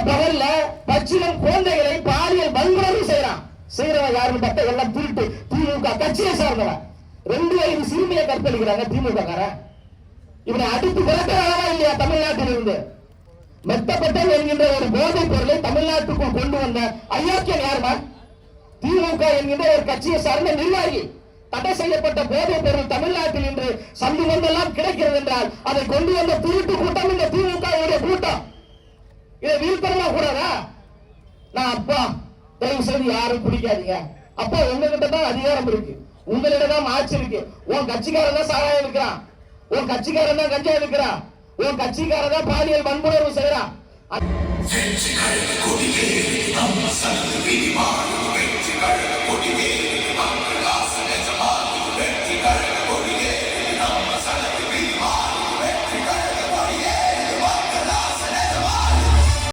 பகல்ல பச்சிலம் குழந்தைகளை பாலியல் வன்முறை செய்யறவன் யாருன்னு பார்த்தா எல்லாம் திருட்டு திமுக கட்சியை சார்ந்தவன். 2 வயது சிறுமியை கற்பழிக்கிறாங்க திமுக காரன். இவனை அடித்து விரட்டுறாங்களா இல்லையா? தமிழ்நாட்டில் இருந்து மெத்தப்பட்டல் என்கின்ற ஒரு போதைப் பொருளை தமிழ்நாட்டுக்குள் கொண்டு வந்த அயோக்கியன் யாருமா? திமுக என்கின்ற ஒரு கட்சியை சார்ந்த நிர்வாகி. தடை செய்யப்பட்ட போதைப் பொருள் தமிழ்நாட்டில் இன்று சந்து வந்தெல்லாம் கிடைக்கிறது என்றால் அதை கொண்டு வந்த திருட்டு கூட்டம் இந்த திமுக கூட்டம். இதை வீழ்த்தரமா கூடாதா? நான் அப்பா தயவு செய்து யாரும் பிடிக்காதீங்க. அப்பா உங்ககிட்ட தான் அதிகாரம் இருக்கு, உங்களிடம் தான் ஆட்சி இருக்கு. உன் கட்சிக்காரன் தான் சாராயம் இருக்கிறான், உன் கட்சிக்காரன் தான் கஞ்சா இருக்கிறான், உன் கட்சிக்காரன் தான் பாலியல் வன்முறை செய்யறான். வெற்றி